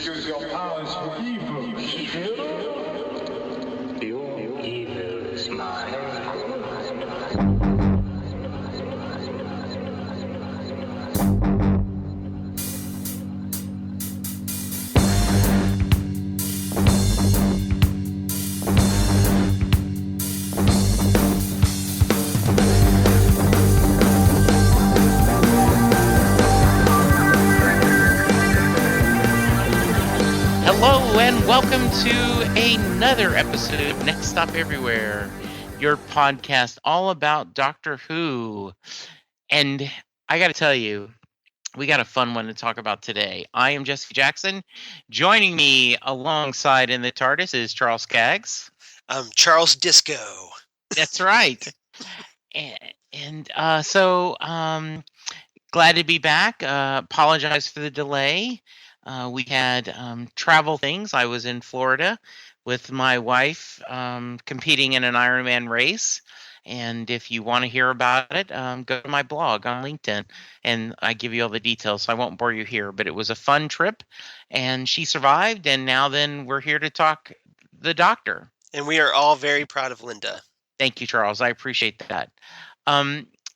Use your powers for evil, Your evil is mine. Hello and welcome to another episode of Next Stop Everywhere, your podcast all about Doctor Who. And I got to tell you, we got a fun one to talk about today. I am Jesse Jackson. Joining me alongside in the TARDIS is Charles Skaggs. I'm Charles Disco. That's right. So glad to be back. Apologize for the delay. We had travel things. I was in Florida with my wife competing in an Ironman race. And if you want to hear about it, go to my blog on LinkedIn and I give you all the details. So I won't bore you here, but it was a fun trip and she survived. And now then we're here to talk the Doctor. And we are all very proud of Linda. Thank you, Charles. I appreciate that.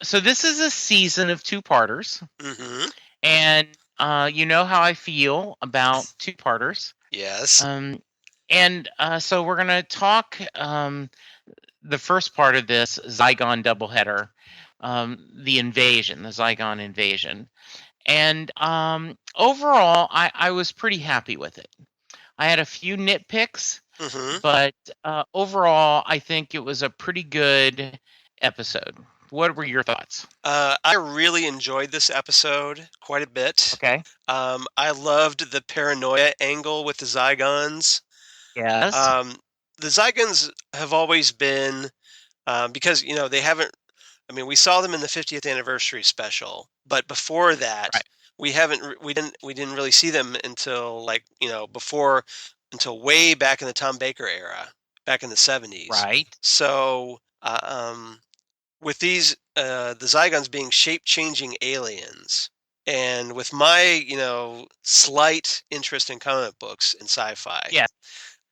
So this is a season of two-parters. Mm-hmm. And you know how I feel about two-parters. Yes. So we're going to talk the first part of this Zygon doubleheader, the Zygon invasion. And overall, I was pretty happy with it. I had a few nitpicks, but overall, I think it was a pretty good episode. What were your thoughts? I really enjoyed this episode quite a bit. Okay. I loved the paranoia angle with the Zygons. Yes. The Zygons have always been, because, you know, they haven't, I mean, we saw them in the 50th anniversary special, but before that, right. we didn't really see them until until way back in the Tom Baker era, back in the 70s. Right. So, with these, the Zygons being shape-changing aliens, and with my, slight interest in comic books and sci-fi, yes.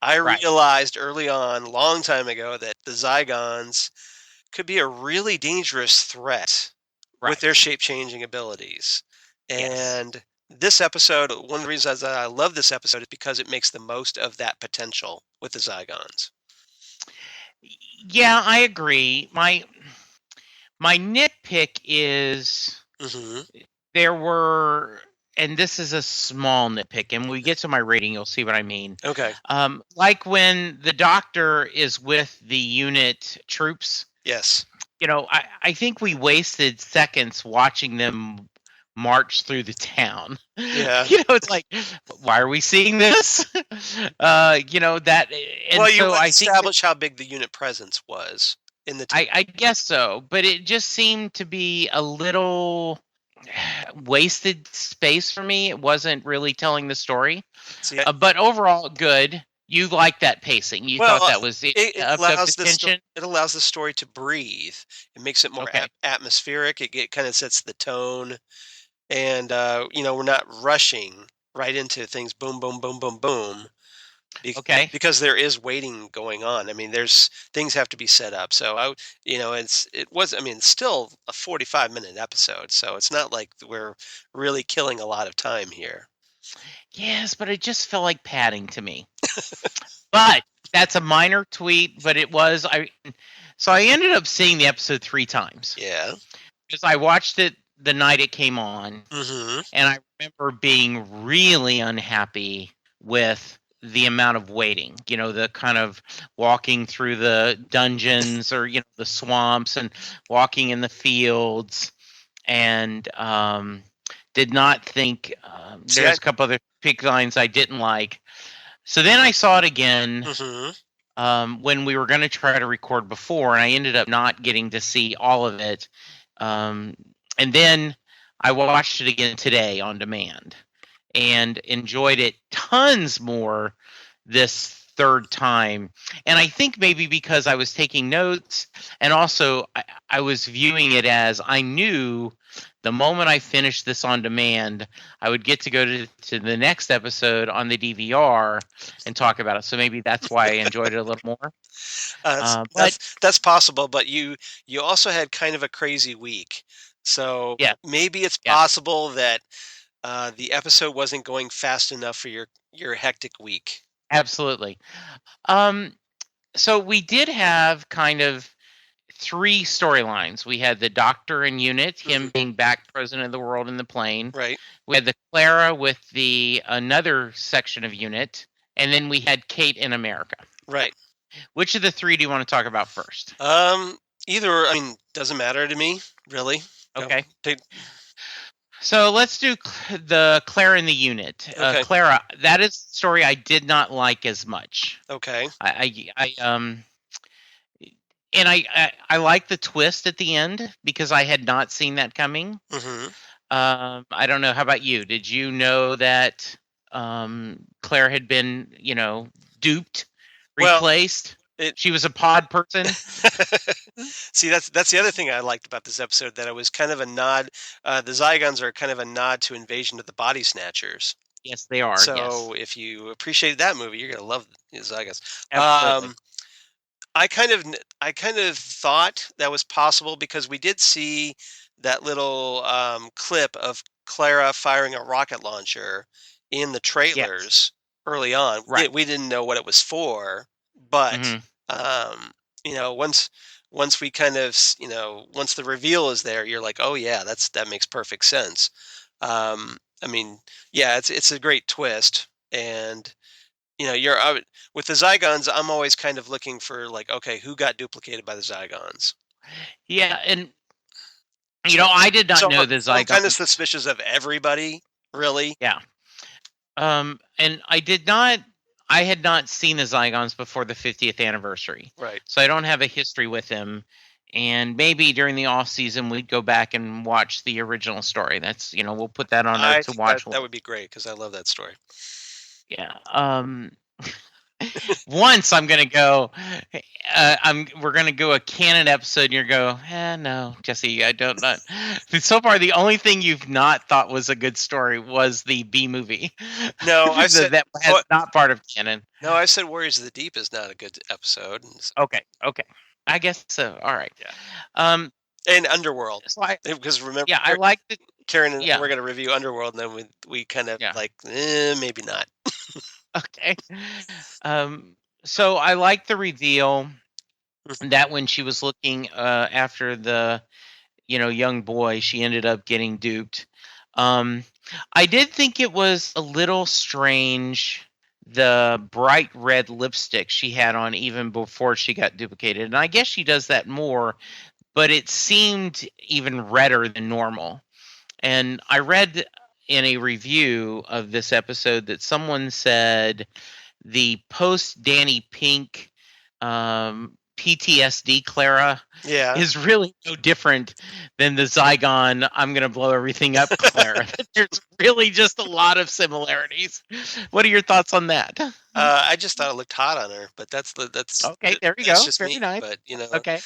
I realized early on, long time ago, that the Zygons could be a really dangerous threat with their shape-changing abilities. And this episode, one of the reasons that I love this episode is because it makes the most of that potential with the Zygons. Yeah, I agree. My nitpick is there were, and this is a small nitpick, and when we get to my rating, you'll see what I mean. Okay. Like when the Doctor is with the unit troops. Yes. I think we wasted seconds watching them march through the town. Yeah. It's like, why are we seeing this? That. And well, you so I establish how big the unit presence was in the town. I guess so, but it just seemed to be a little wasted space for me. It wasn't really telling the story. See, but overall, good. You like that pacing. You thought that was it allows the tension? It allows the story to breathe. It makes it more atmospheric. It kind of sets the tone. And, we're not rushing right into things. Boom, boom, boom, boom, boom. Because there is waiting going on. I mean, things have to be set up. So it's still a 45-minute episode. So it's not like we're really killing a lot of time here. Yes, but it just felt like padding to me. But that's a minor tweet, but it was. So I ended up seeing the episode 3 times. Yeah. Because I watched it the night it came on. Mm-hmm. And I remember being really unhappy with the amount of waiting, the kind of walking through the dungeons or, the swamps and walking in the fields, and did not think there's a couple other pick lines I didn't like. So then I saw it again when we were going to try to record before, and I ended up not getting to see all of it. And then I watched it again today on demand and enjoyed it tons more this third time. And I think maybe because I was taking notes, and also I was viewing it as I knew the moment I finished this on demand, I would get to go to the next episode on the DVR and talk about it. So maybe that's why I enjoyed it a little more. But That's possible, but you also had kind of a crazy week, so yeah, maybe it's possible that the episode wasn't going fast enough for your hectic week. absolutely. So we did have kind of 3 storylines. We had the Doctor in Unit, him being back president of the world in the plane. Right. We had the Clara with the another section of Unit, and then we had Kate in America. Right. Which of the 3 do you want to talk about first? Either, I mean, doesn't matter to me, really. Okay. So let's do the Clara in the Unit. Okay. Clara, that is a story I did not like as much. Okay. And I like the twist at the end because I had not seen that coming. Mm-hmm. I don't know. How about you? Did you know that Claire had been, duped, replaced? She was a pod person. See, that's the other thing I liked about this episode, that it was kind of a nod. The Zygons are kind of a nod to Invasion of the Body Snatchers. Yes, they are. So if you appreciate that movie, you're gonna love the Zygons. Absolutely. I kind of thought that was possible because we did see that little clip of Clara firing a rocket launcher in the trailers early on. Right. We didn't know what it was for, but once we kind of once the reveal is there, you're like, oh yeah, that makes perfect sense. I mean, yeah, it's a great twist, and you're with the Zygons. I'm always kind of looking for, like, okay, who got duplicated by the Zygons? Yeah, and I did not know the Zygons. I'm kind of suspicious of everybody, really. Yeah. And I had not seen the Zygons before the 50th anniversary. Right. So I don't have a history with them. And maybe during the off season we'd go back and watch the original story. That's we'll put that on to watch. That would be great because I love that story. Yeah. Once I'm gonna go. We're gonna go a canon episode, and you go, no, Jesse, I don't know. So far, the only thing you've not thought was a good story was the B movie. No, I said that was not part of canon. No, I said Warriors of the Deep is not a good episode. Okay, I guess so. All right. Yeah. And Underworld. So because remember, yeah, I like the Karen and we're gonna review Underworld, and then we kind of like, maybe not. Okay. So I like the reveal that when she was looking after the young boy, she ended up getting duped. I did think it was a little strange, the bright red lipstick she had on even before she got duplicated. And I guess she does that more, but it seemed even redder than normal. And I read in a review of this episode that someone said the post Danny Pink PTSD Clara is really no different than the Zygon I'm going to blow everything up Clara. There's really just a lot of similarities. What are your thoughts on that? I just thought it looked hot on her, but that's okay. There you go. Just very me, nice. But okay.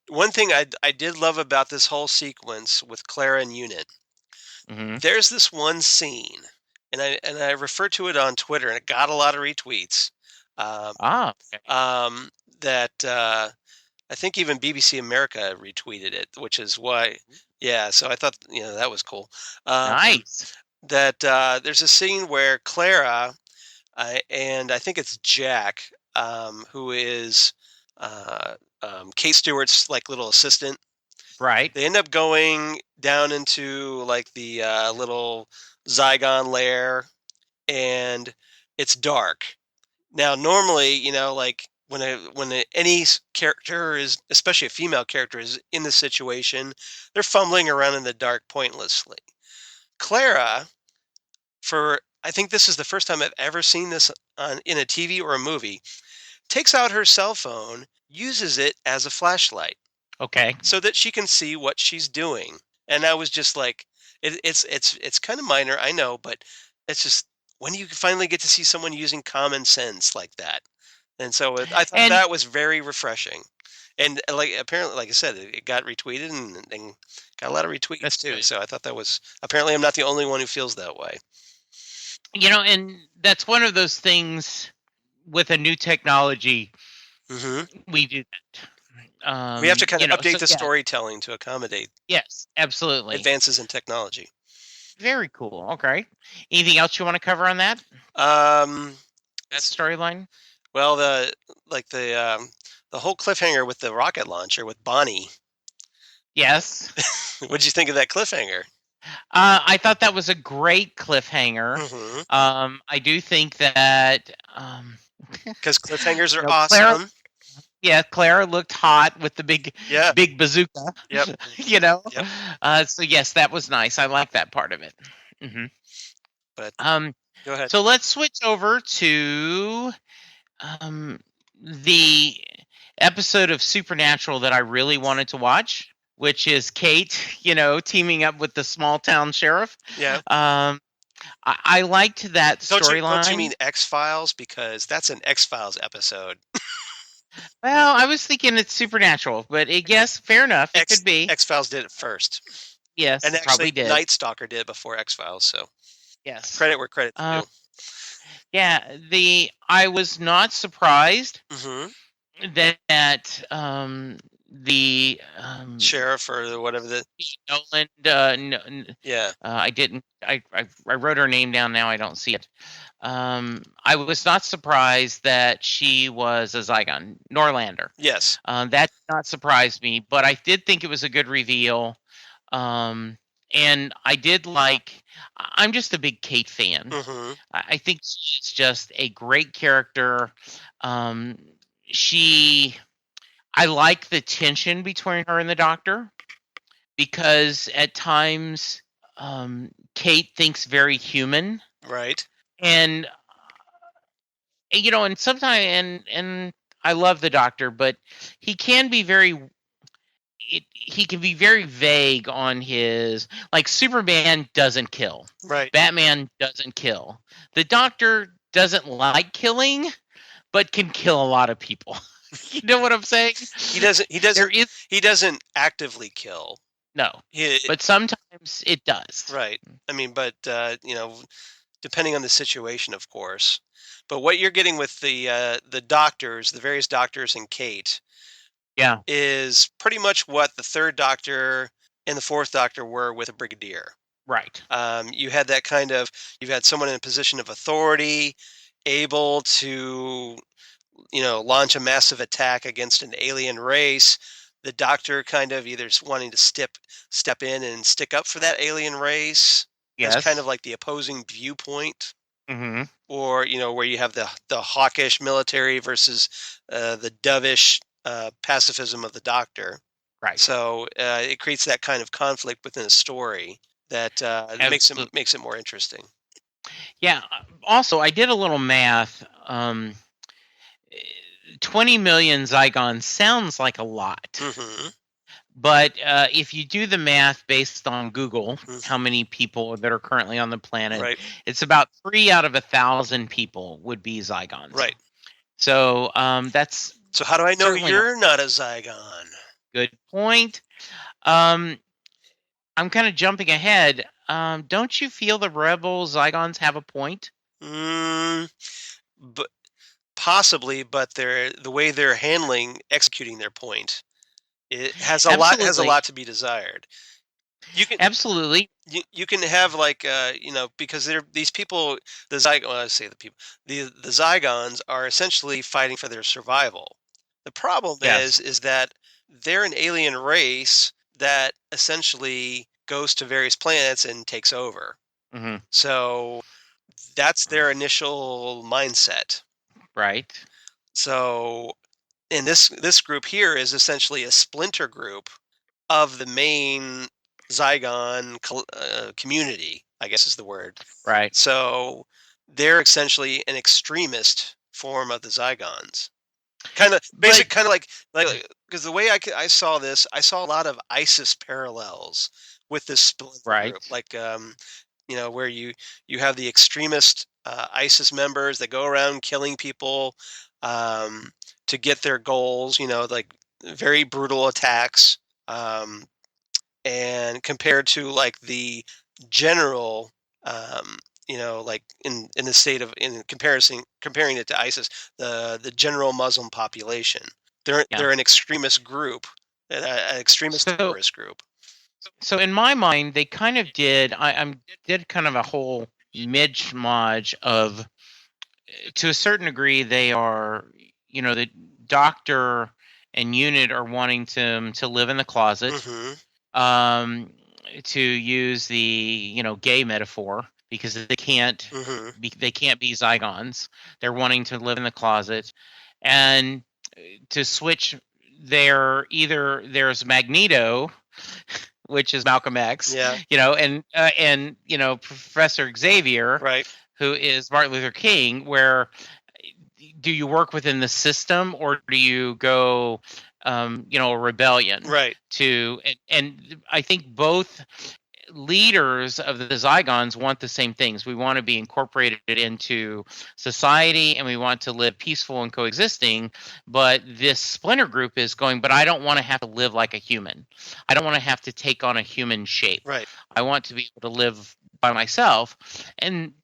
One thing I did love about this whole sequence with Clara and Unit. Mm-hmm. There's this one scene, and I referred to it on Twitter, and it got a lot of retweets. Okay. That I think even BBC America retweeted it, which is why, so I thought, that was cool. Nice. That there's a scene where Clara, and I think it's Jack, who is Kate Stewart's like little assistant. Right. They end up going down into like the little Zygon lair, and it's dark. Now, normally, like when any character is, especially a female character, is in this situation, they're fumbling around in the dark pointlessly. Clara, I think this is the first time I've ever seen this in a TV or a movie, takes out her cell phone, uses it as a flashlight. Okay. So that she can see what she's doing. And I was just like, it's kind of minor, I know, but it's just, when you finally get to see someone using common sense like that, And so I thought that was very refreshing. And apparently, like I said, it got retweeted and got a lot of retweets too. Good. So I thought that was, apparently I'm not the only one who feels that way. And that's one of those things with a new technology. Mm-hmm. We do that. We have to kind of update the storytelling to accommodate. Yes, absolutely. Advances in technology. Very cool. Okay. Anything else you want to cover on that? That storyline? Well, the whole cliffhanger with the rocket launcher with Bonnie. Yes. What'd you think of that cliffhanger? I thought that was a great cliffhanger. Mm-hmm. I do think that because cliffhangers are awesome. Clara looked hot with the big bazooka. Yep. Yep. So yes, that was nice. I like that part of it. Mm-hmm. But go ahead. So let's switch over to the episode of Supernatural that I really wanted to watch, which is Kate, teaming up with the small town sheriff. Yeah. I liked that storyline. Don't you mean X-Files? Because that's an X-Files episode. Well, I was thinking it's Supernatural, but yes, fair enough. It could be. X-Files did it first. Yes, and actually probably did. Night Stalker did before X-Files. So yes, credit where credit's due. Yeah, I was not surprised that the sheriff or whatever Nolan. I didn't. I wrote her name down. Now I don't see it. I was not surprised that she was a Zygon, Norlander. Yes. That did not surprise me, but I did think it was a good reveal. And I did I'm just a big Kate fan. I think she's just a great character. I like the tension between her and the Doctor, because at times Kate thinks very human. Right. And and sometimes and I love the Doctor, but he can be he can be very vague on his, Superman doesn't kill. Right. Batman doesn't kill. The Doctor doesn't like killing, but can kill a lot of people. You know what I'm saying? He doesn't actively kill. No. But sometimes it does. Right. I mean, but depending on the situation, of course. But what you're getting with the doctors, the various doctors and Kate, is pretty much what the Third Doctor and the Fourth Doctor were with a Brigadier. Right. You had that you've had someone in a position of authority, able to, launch a massive attack against an alien race. The Doctor kind of either wanting to step in and stick up for that alien race. Yes. As kind of like the opposing viewpoint. Mm-hmm. Or, where you have the hawkish military versus the dovish pacifism of the Doctor. Right. So it creates that kind of conflict within a story that makes it more interesting. Yeah. Also, I did a little math. 20 million Zygons sounds like a lot. Mm-hmm. But if you do the math based on Google, how many people that are currently on the planet, it's about 3 out of 1,000 people would be Zygons. Right. So that's... So how do I know you're not a Zygon? Good point. I'm kind of jumping ahead. Don't you feel the Rebel Zygons have a point? But possibly, but the way they're executing their point, it has a lot to be desired. You can absolutely. You can have because these people, the Zygons are essentially fighting for their survival. The problem is that they're an alien race that essentially goes to various planets and takes over. Mm-hmm. So that's their initial mindset. Right. So, and this group here is essentially a splinter group of the main Zygon community, I guess is the word. Right. So they're essentially an extremist form of the Zygons. Kind of like because the way I saw this, I saw a lot of ISIS parallels with this splinter group, where you have the extremist ISIS members that go around killing people, to get their goals. Like very brutal attacks, and compared to like the general. Like in the state of comparing it to ISIS, the general Muslim population. They're an extremist group, an extremist terrorist group. So in my mind, they kind of did. I did kind of a whole mishmash of, to a certain degree, they are. The doctor and unit are wanting to live in the closet. Mm-hmm. To use the gay metaphor, because they can't they can't be Zygons. They're wanting to live in the closet, and to switch there's Magneto, which is Malcolm X, and Professor Xavier, right, who is Martin Luther King. Where do you work within the system, or do you go a rebellion, right? And I think both leaders of the Zygons want the same things. We want to be incorporated into society, and we want to live peaceful and coexisting. But this splinter group is going, but I don't want to have to live like a human. I don't want to have to take on a human shape. Right. I want to be able to live by myself. And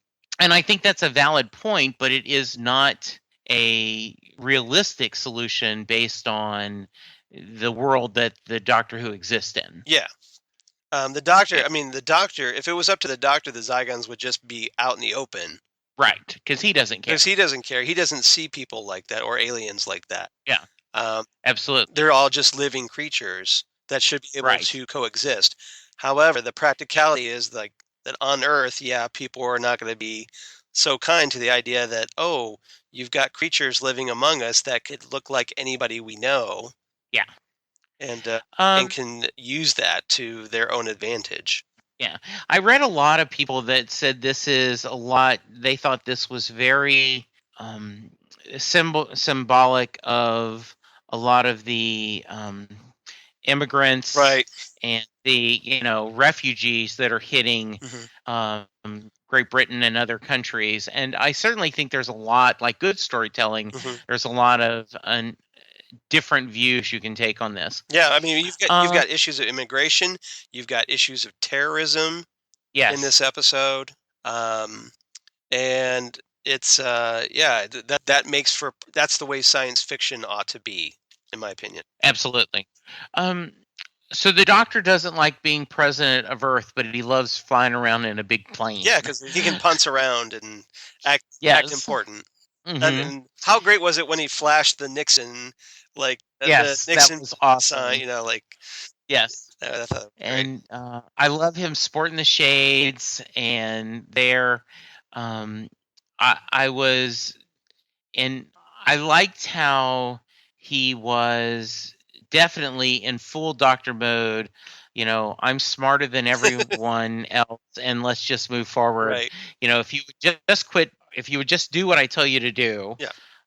I think that's a valid point, but it is not a realistic solution based on the world that the Doctor Who exists in. Yeah. The doctor, if it was up to the doctor, the Zygons would just be out in the open. Right, because he doesn't care. He doesn't see people like that or aliens like that. Yeah, absolutely. They're all just living creatures that should be able to coexist. However, the practicality is like that on Earth, people are not going to be so kind to the idea that, oh, you've got creatures living among us that could look like anybody we know. Yeah. And can use that to their own advantage. Yeah. I read a lot of people that said this is a lot. They thought this was very symbolic of a lot of the immigrants, right, and the refugees that are hitting Great Britain and other countries. And I certainly think there's a lot, like good storytelling. There's a lot of different views you can take on this. Yeah, you've got issues of immigration, you've got issues of terrorism in this episode, and it's that makes for that's the way science fiction ought to be, in my opinion. Absolutely. So the Doctor doesn't like being president of Earth, but he loves flying around in a big plane. Yeah, because he can punce around and act important. Mm-hmm. And how great was it when he flashed the Nixon, the Nixon that was awesome. sign, Yes. And I love him sporting the shades, and there, I liked how he was definitely in full Doctor mode. I'm smarter than everyone else, and let's just move forward. Right. If you would just quit, if you would just do what I tell you to do,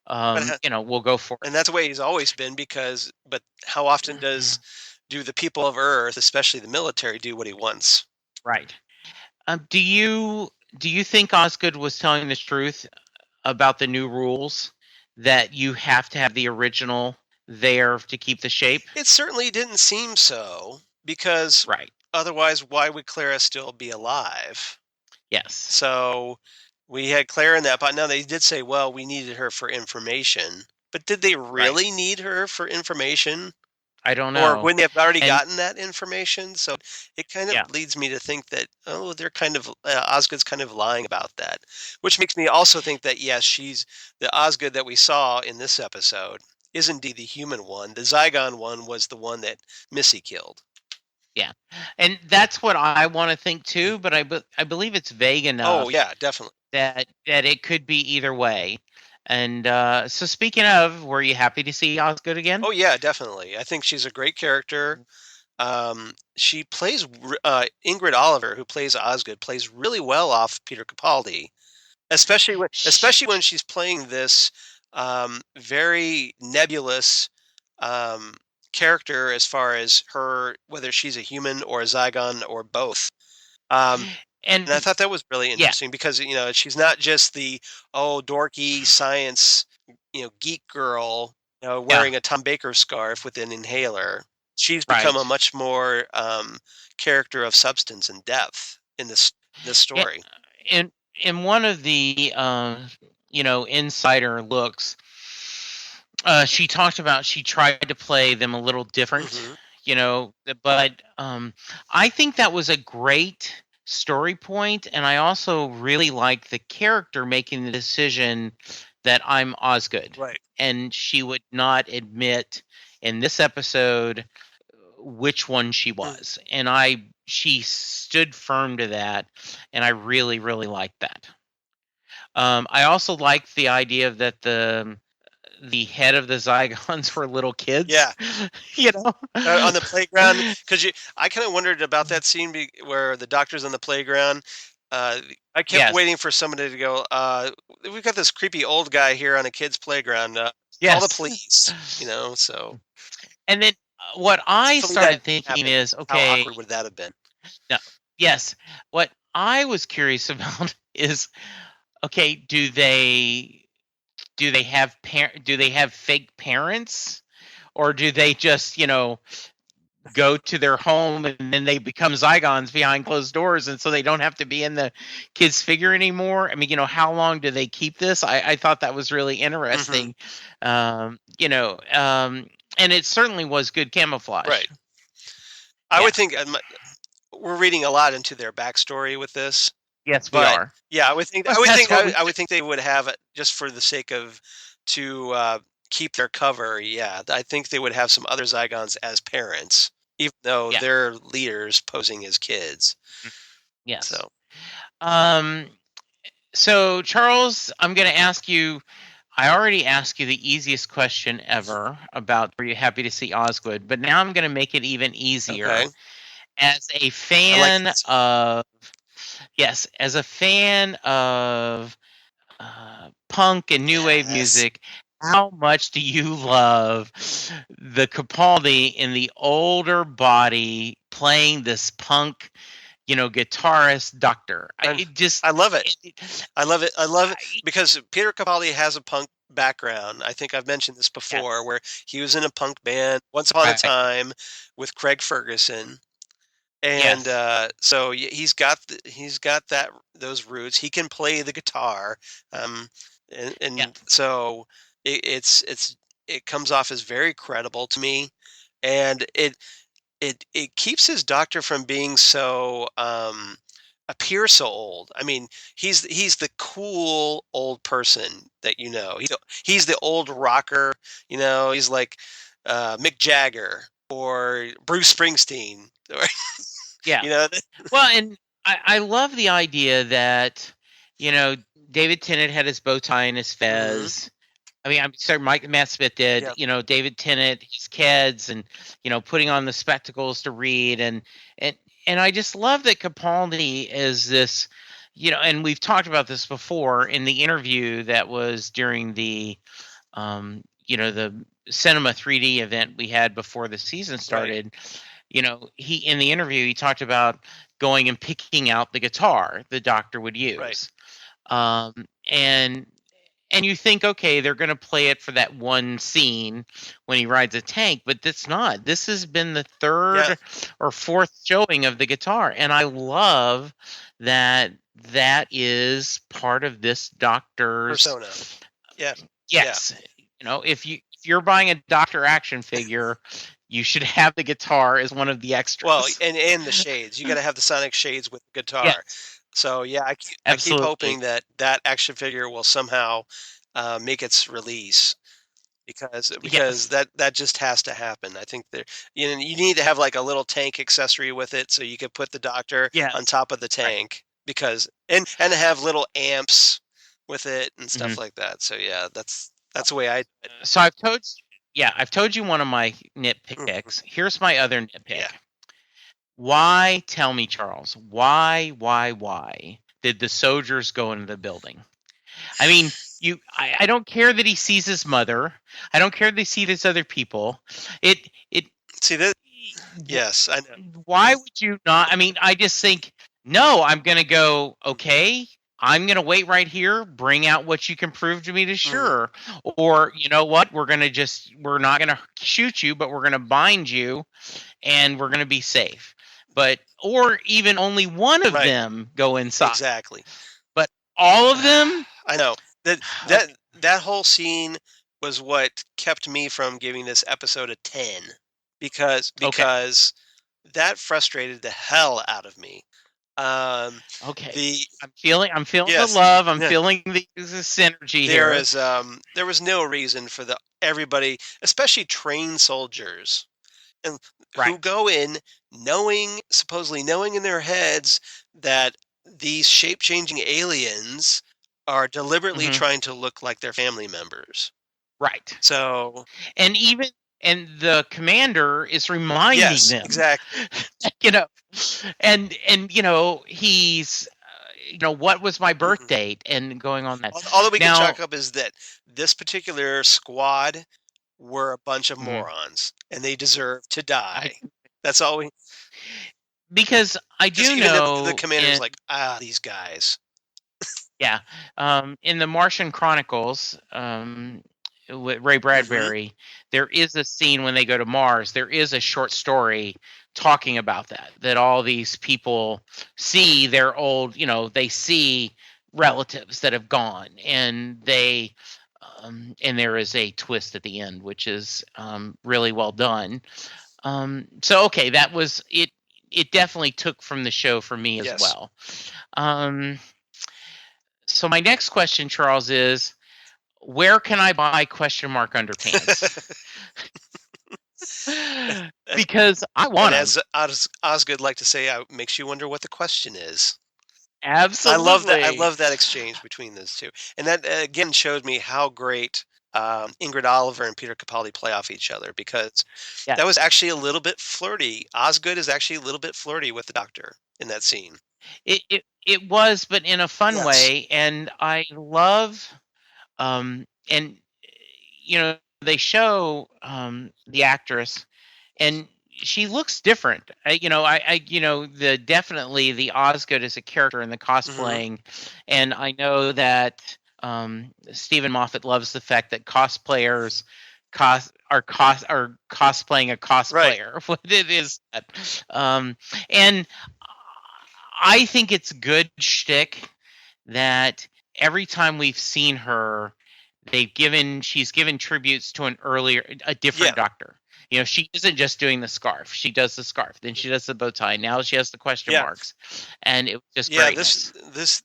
we'll go for it. And that's the way he's always been. But how often do the people of Earth, especially the military, do what he wants? Right. Do you think Osgood was telling the truth about the new rules, that you have to have the original there to keep the shape? It certainly didn't seem so, because otherwise, why would Clara still be alive? Yes. So we had Clara in that, but now they did say, well, we needed her for information. But did they really need her for information? I don't know. Or wouldn't they have already gotten that information? So it kind of leads me to think that, they're kind of, Osgood's kind of lying about that. Which makes me also think that, yes, she's the Osgood that we saw in this episode is indeed the human one. The Zygon one was the one that Missy killed. Yeah, and that's what I want to think too, but I believe it's vague enough. Oh, yeah, definitely. That it could be either way. And so speaking of, were you happy to see Osgood again? Oh, yeah, definitely. I think she's a great character. She plays, Ingrid Oliver, who plays Osgood, plays really well off Peter Capaldi, especially when she's playing this very nebulous character as far as her, whether she's a human or a Zygon or both. And I thought that was really interesting because, she's not just the, dorky science geek girl, wearing a Tom Baker scarf with an inhaler. She's become a much more character of substance and depth in this story. In one of the insider looks, she talked about she tried to play them a little different, but I think that was a great story point, and I also really like the character making the decision that I'm Osgood. Right. And she would not admit in this episode which one she was. And she stood firm to that, and I really, really liked that. I also liked the idea that the head of the Zygons were little kids. Yeah. On the playground, because I kind of wondered about that scene where the doctor's on the playground. I kept waiting for somebody to go, we've got this creepy old guy here on a kid's playground. Call the police, so. And then what I started thinking is, okay. How awkward would that have been? No, yes. What I was curious about is, okay, do they have fake parents, or do they just, go to their home and then they become Zygons behind closed doors, and so they don't have to be in the kids' figure anymore? I mean, how long do they keep this? I thought that was really interesting. And it certainly was good camouflage. Right. I would think we're reading a lot into their backstory with this. Yes, we are. Yeah, I would think they would have it just for the sake of to keep their cover. Yeah, I think they would have some other Zygons as parents, even though they're leaders posing as kids. Yes. So Charles, I'm going to ask you. I already asked you the easiest question ever about were you happy to see Osgood, but now I'm going to make it even easier. Okay. As a fan of punk and new wave music, how much do you love the Capaldi in the older body playing this punk, guitarist doctor? I love it. I love it because Peter Capaldi has a punk background. I think I've mentioned this before, where he was in a punk band once upon a time with Craig Ferguson. And so he's got those roots. He can play the guitar, so it comes off as very credible to me, and it keeps his doctor from being so appear so old. I mean, he's the cool old person that he's the old rocker. He's like Mick Jagger or Bruce Springsteen. Well, and I love the idea that David Tennant had his bow tie and his fez. I mean, I'm sorry, Matt Smith did. Yep. David Tennant, his kids, and putting on the spectacles to read, and I just love that Capaldi is this. And we've talked about this before in the interview that was during the the Cinema 3D event we had before the season started. Right. He in the interview he talked about going and picking out the guitar the doctor would use, right. And you think, okay, they're going to play it for that one scene when he rides a tank, but that's not. This has been the third or fourth showing of the guitar, and I love that is part of this doctor's persona. Yeah. Yes. Yeah. If you're buying a doctor action figure, you should have the guitar as one of the extras. Well, and the shades. You got to have the sonic shades with the guitar. Yeah. So I keep hoping that action figure will somehow make its release, because that just has to happen. I think you need to have like a little tank accessory with it, so you could put the doctor on top of the tank, because and have little amps with it and stuff like that. So that's the way I. So I've told you one of my nitpicks. Here's my other nitpick. Yeah. Why, tell me, Charles, why did the soldiers go into the building? I mean, I don't care that he sees his mother. I don't care that he sees his other people. See that? Yes, I know. Why would you not? I mean, I just think, no, I'm going to go, okay, I'm going to wait right here, bring out what you can prove to me to sure. Or, you know what, we're not going to shoot you, but we're going to bind you and we're going to be safe. But, or even only one of them go inside. Exactly. But all of them? I know. That whole scene was what kept me from giving this episode a 10. Because that frustrated the hell out of me. I'm feeling the love. I'm feeling the synergy here. There was no reason for everybody, especially trained soldiers, and who go in supposedly knowing in their heads that these shape-changing aliens are deliberately trying to look like their family members. Right. So, and the commander is reminding them. Exactly. And he's what was my birth date, and going on that. All that we can chalk up is that this particular squad were a bunch of morons, and they deserve to die. That's all we. Because I do know the commander's like, these guys. Yeah, in the Martian Chronicles, with Ray Bradbury, there is a scene when they go to Mars. There is a short story talking about that all these people see their old, they see relatives that have gone, and they, and there is a twist at the end, which is really well done. So, okay, that was it. It definitely took from the show for me as well. So my next question, Charles, is where can I buy underpants? Because I want them. As Osgood like to say, it makes you wonder what the question is. Absolutely. I love that. I love that exchange between those two. And that, again, showed me how great Ingrid Oliver and Peter Capaldi play off each other, because that was actually a little bit flirty. Osgood is actually a little bit flirty with the Doctor in that scene. It was, but in a fun way. And I love, and, they show the actress, and she looks different. Definitely the Osgood is a character in the cosplaying, and I know that Stephen Moffat loves the fact that cosplayers are cosplaying a cosplayer. Right. What it is, and I think it's good shtick that every time we've seen her, she's given tributes to a different Doctor. She isn't just doing the scarf. She does the scarf. Then she does the bow tie. Now she has the question marks. And it was just great.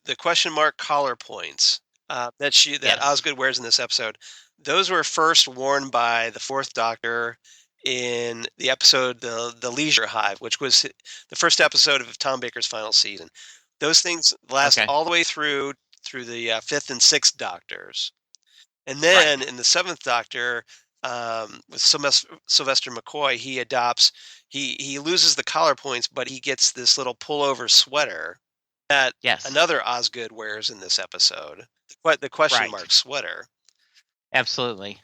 The question mark collar points that Osgood wears in this episode, those were first worn by the Fourth Doctor in the episode The Leisure Hive, which was the first episode of Tom Baker's final season. Those things last all the way through the Fifth and Sixth Doctors. And then in the Seventh Doctor, with Sylvester McCoy, he loses the collar points, but he gets this little pullover sweater that another Osgood wears in this episode. The question mark sweater. Absolutely.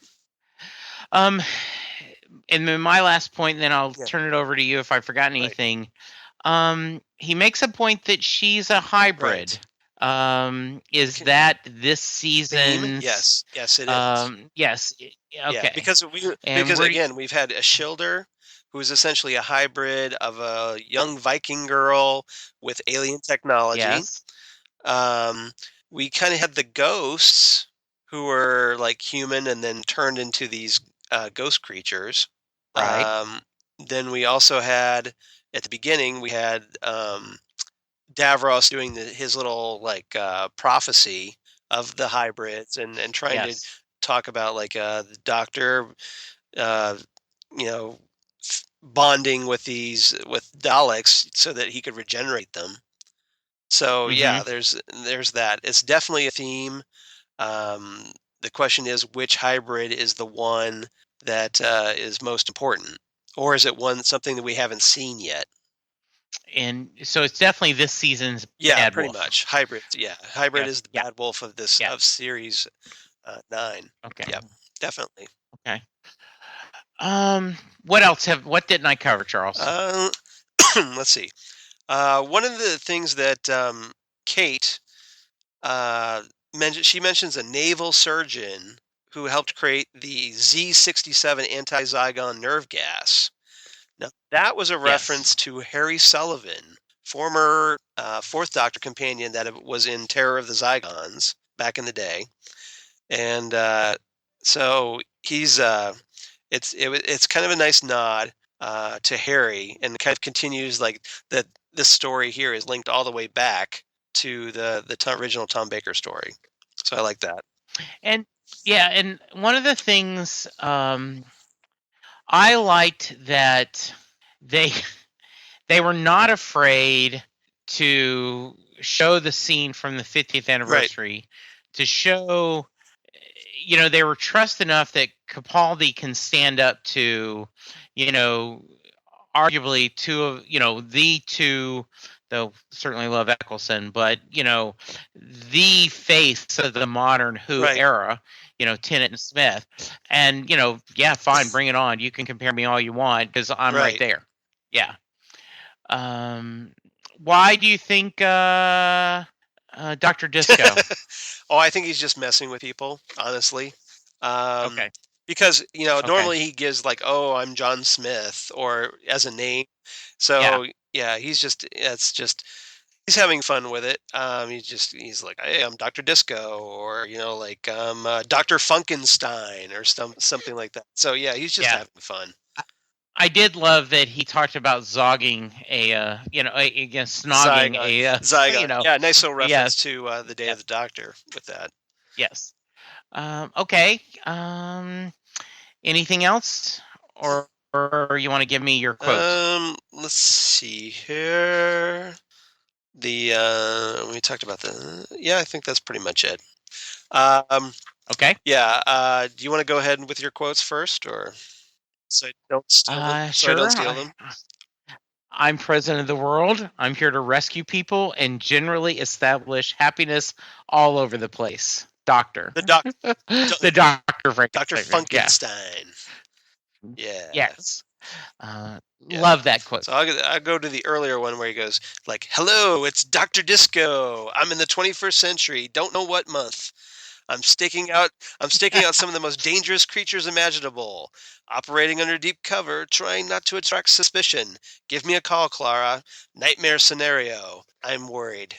And then my last point, and then I'll turn it over to you if I've forgotten anything. He makes a point that she's a hybrid. Is that this season? Yes, it is. Yes. Okay. Yeah, because again, we've had a Shilder, who is essentially a hybrid of a young Viking girl with alien technology. Yes. We kind of had the ghosts, who were like human and then turned into these ghost creatures. Right. Then we also had, at the beginning, we had Davros doing his little prophecy of the hybrids and trying to talk about the Doctor, bonding with Daleks so that he could regenerate them. So there's that. It's definitely a theme. The question is, which hybrid is the one that is most important, or is it something that we haven't seen yet? And so it's definitely this season's Bad pretty Wolf. much. Hybrid, Hybrid is the Bad Wolf of this of series 9. Okay. Yeah, definitely. Okay. What didn't I cover, Charles? Let's see. One of the things that Kate She mentions a naval surgeon who helped create the Z67 anti-Zygon nerve gas. Now, that was a reference to Harry Sullivan, former Fourth Doctor companion that was in Terror of the Zygons back in the day. And so he's it's kind of a nice nod to Harry, and kind of continues like that. This story here is linked all the way back to the original Tom Baker story. So I like that. And and one of the things I liked that they were not afraid to show the scene from the 50th anniversary, to show, they were trust enough that Capaldi can stand up to, arguably two of, the two, though certainly love Eccleston, but, the face of the modern Who era, Tennant and Smith. And, fine, bring it on. You can compare me all you want because I'm right there. Yeah. Why do you think Dr. Disco? I think he's just messing with people, honestly. Okay. Because, normally he gives like, I'm John Smith, or as a name. So, he's having fun with it. He's like, hey, I'm Dr. Disco, or, Dr. Funkenstein, or something like that. So, he's just having fun. I did love that he talked about zogging snogging a Zygon. Nice little reference to the Day of the Doctor with that. Yes. Okay. Anything else, or you want to give me your quote? Let's see here. We talked about I think that's pretty much it. Okay. Yeah. Do you want to go ahead with your quotes first, or? So I don't steal them. Sure. I don't steal them. I'm president of the world. I'm here to rescue people and generally establish happiness all over the place. Doctor. The doctor. The doctor. Dr. Funkenstein. Yeah. Yes. Love that quote. So I'll go to the earlier one where he goes like, "Hello, it's Dr. Disco. I'm in the 21st century. Don't know what month. I'm staking out some of the most dangerous creatures imaginable. Operating under deep cover, trying not to attract suspicion. Give me a call, Clara. Nightmare scenario. I'm worried."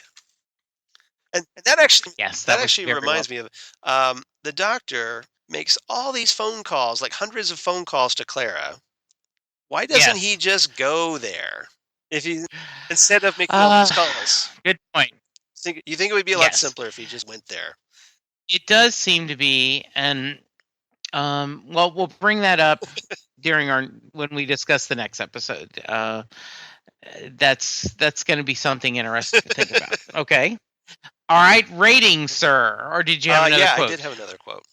And that actually reminds me of the Doctor makes all these phone calls, like hundreds of phone calls to Clara. Why doesn't he just go there? Instead of making all these calls? Good point. You think it would be a lot simpler if he just went there? It does seem to be, and we'll bring that up when we discuss the next episode. That's going to be something interesting to think about. Okay. All right, rating, sir. Or did you have another quote? I did have another quote.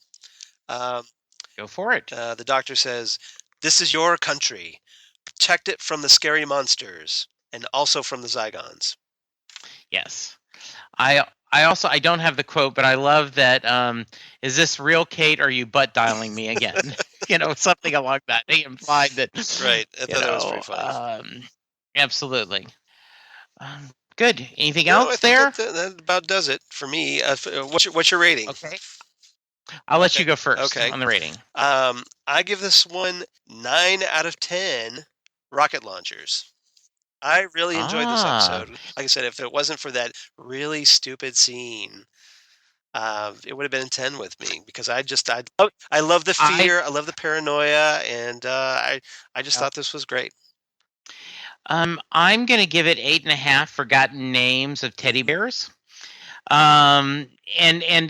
Go for it. The Doctor says, "This is your country. Protect it from the scary monsters and also from the Zygons." Yes. I don't have the quote, but I love that. Is this real, Kate? Or are you butt dialing me again? Something along that. They implied that. Right. I thought that was pretty funny. Absolutely. Good. Anything else there? That about does it for me. What's your rating? Okay. I'll let you go first on the rating. I give this one 9 out of 10 rocket launchers. I really enjoyed this episode. Like I said, if it wasn't for that really stupid scene, it would have been a 10 with me, because I love the fear, I love the paranoia, and I just thought this was great. I'm going to give it 8.5 forgotten names of teddy bears. And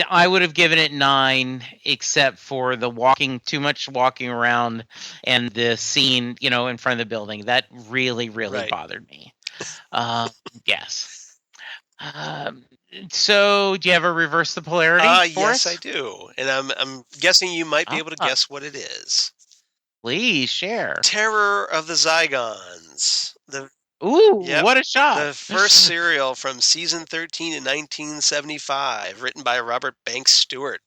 I would have given it 9, except for the too much walking around and the scene, in front of the building. That really, really bothered me. Yes. So do you have a reverse the polarity for us? Yes, I do. And I'm guessing you might be able to guess what it is. Please share. Terror of the Zygons. What a shot. The first serial from season 13 in 1975, written by Robert Banks Stewart.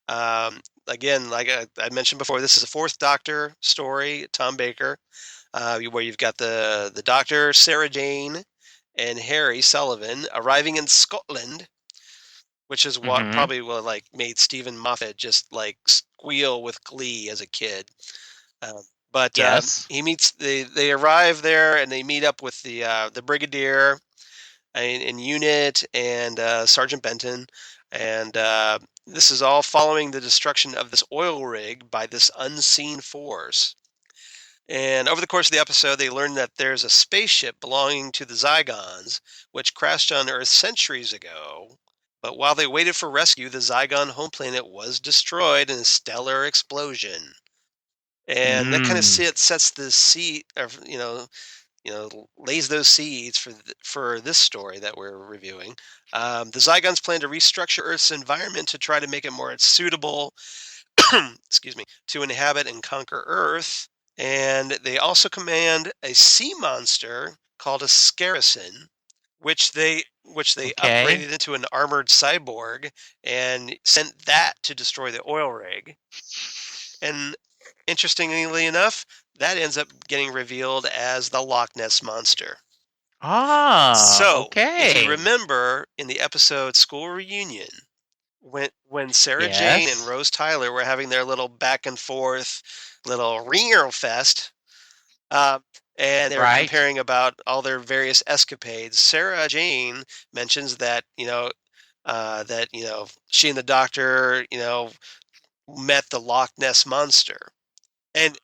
Again, like I mentioned before, this is a Fourth Doctor story, Tom Baker, where you've got the Doctor, Sarah Jane, and Harry Sullivan arriving in Scotland which is what probably like made Stephen Moffat just like squeal with glee as a kid. But Yes. he meets. They arrive there and they meet up with the brigadier and unit and Sergeant Benton, and this is all following the destruction of this oil rig by this unseen force. And over the course of the episode, they learn that there's a spaceship belonging to the Zygons, which crashed on Earth centuries ago. But while they waited for rescue, the Zygon home planet was destroyed in a stellar explosion. And that kind of sets the seed, or lays those seeds for this story that we're reviewing. The Zygons plan to restructure Earth's environment to try to make it more suitable, excuse me, to inhabit and conquer Earth. And they also command a sea monster called a Scarrison, which they upgraded into an armored cyborg and sent that to destroy the oil rig. And interestingly enough, that ends up getting revealed as the Loch Ness Monster. So, if you remember in the episode School Reunion, when Sarah Jane and Rose Tyler were having their little back and forth little ringer fest, and they were comparing about all their various escapades, Sarah Jane mentions that she and the Doctor met the Loch Ness Monster. And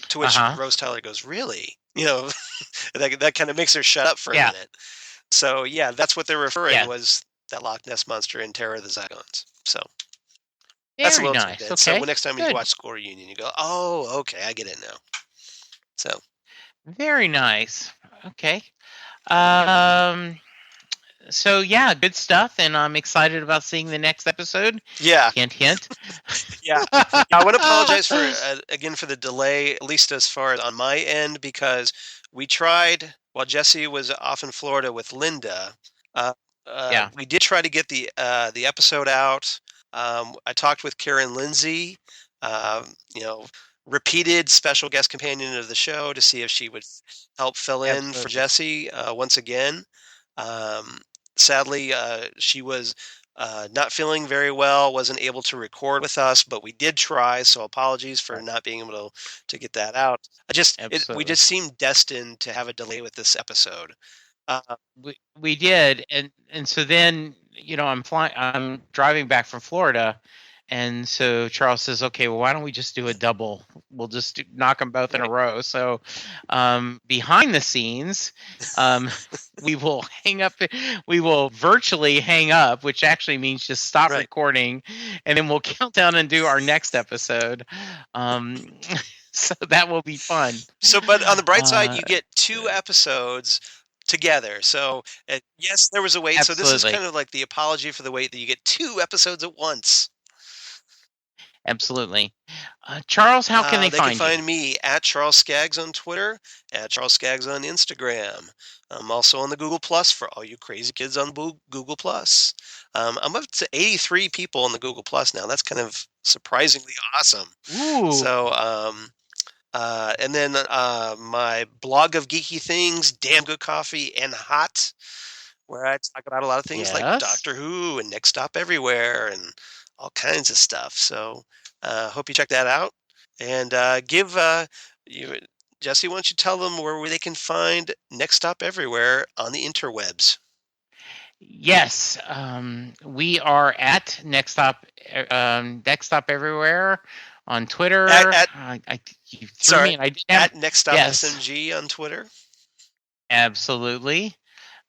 to which Rose Tyler goes, really? That kind of makes her shut up for a minute. So yeah, that's what they're referring was that Loch Ness Monster in Terror of the Zygons. So that's a little nice. Okay. So next time you watch School Reunion, you go, oh, okay, I get it now. So very nice. Okay. So yeah, good stuff, and I'm excited about seeing the next episode. Yeah. Hint, hint. Yeah. I want to apologize for again for the delay, at least as far as on my end, because we tried while Jesse was off in Florida with Linda. We did try to get the episode out. I talked with Karen Lindsay, repeated special guest companion of the show, to see if she would help fill in for Jesse once again. Sadly, she was not feeling very well, wasn't able to record with us, but we did try, so apologies for not being able to get that out. We just seemed destined to have a delay with this episode. We did, and so then I'm driving back from Florida, and so Charles says, okay, well, why don't we just do a double? We'll just knock them both in a row. So behind the scenes, we will virtually hang up, which actually means just stop recording, and then we'll count down and do our next episode. So that will be fun. So, but on the bright side, you get 2 episodes together. So yes, there was a wait. Absolutely. So this is kind of like the apology for the wait, that you get 2 episodes at once. Absolutely. Charles, how can they find you? They can find me at Charles Skaggs on Twitter, at Charles Skaggs on Instagram. I'm also on the Google Plus for all you crazy kids on Google Plus. I'm up to 83 people on the Google Plus now. That's kind of surprisingly awesome. Ooh. So, and then my blog of geeky things, Damn Good Coffee and Hot, where I talk about a lot of things like Doctor Who and Next Stop Everywhere and all kinds of stuff. So hope you check that out. And Jesse, why don't you tell them where they can find Next Stop Everywhere on the interwebs? Yes, we are at Next Stop Everywhere on Twitter. You threw me and I didn't at Next Stop SMG on Twitter. Absolutely.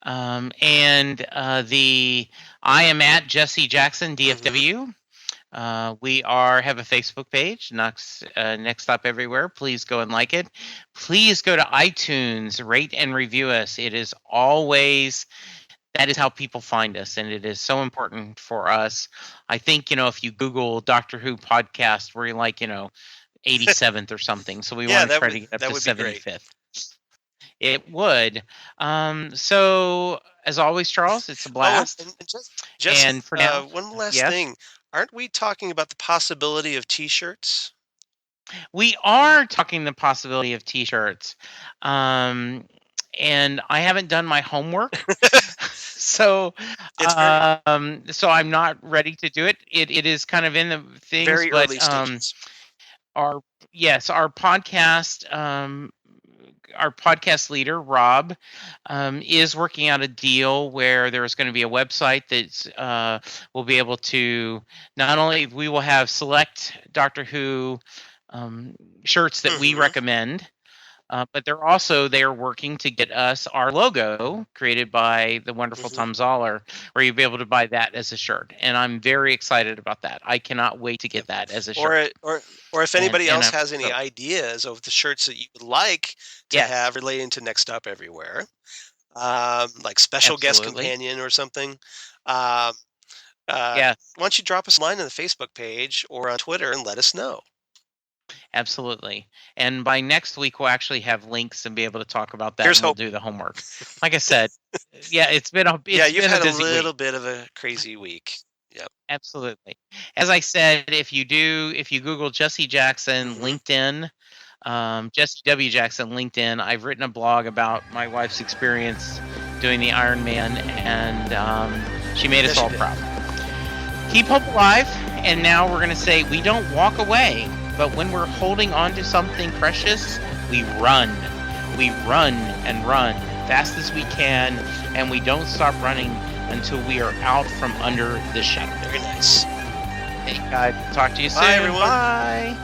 And I am at Jesse Jackson DFW. We have a Facebook page, Next Stop Everywhere. Please go and like it. Please go to iTunes, rate and review us. It is always, that is how people find us, and it is so important for us. I think, if you Google Doctor Who podcast, we're like, 87th or something. So we want to try to get up to 75th. It would. So as always, Charles, it's a blast. And for now, one last thing. Aren't we talking about the possibility of T-shirts? We are talking the possibility of T-shirts. And I haven't done my homework. So, It's so I'm not ready to do it. It is kind of in the things, very but early stages. our podcast leader Rob is working out a deal where there's going to be a website that's we'll be able to not only we will have select Doctor Who shirts that we recommend. But they are working to get us our logo created by the wonderful Tom Zoller, where you'll be able to buy that as a shirt. And I'm very excited about that. I cannot wait to get that as a shirt. Or if anybody else has any ideas of the shirts that you would like to have relating to Next Stop Everywhere, like special guest companion or something, why don't you drop us a line on the Facebook page or on Twitter and let us know. Absolutely. And by next week, we'll actually have links and be able to talk about that. Here's and we'll do the homework. Like I said, it's been a you've had a little week. bit of a crazy week. Yep. Absolutely. As I said, if you Google Jesse Jackson LinkedIn, Jesse W. Jackson LinkedIn, I've written a blog about my wife's experience doing the Iron Man, and she made us all proud. Keep hope alive. And now we're going to say we don't walk away. But when we're holding on to something precious, we run. We run and run fast as we can, and we don't stop running until we are out from under the shadow. Very nice. Hey, guys. Talk to you soon. Bye, everyone. Bye.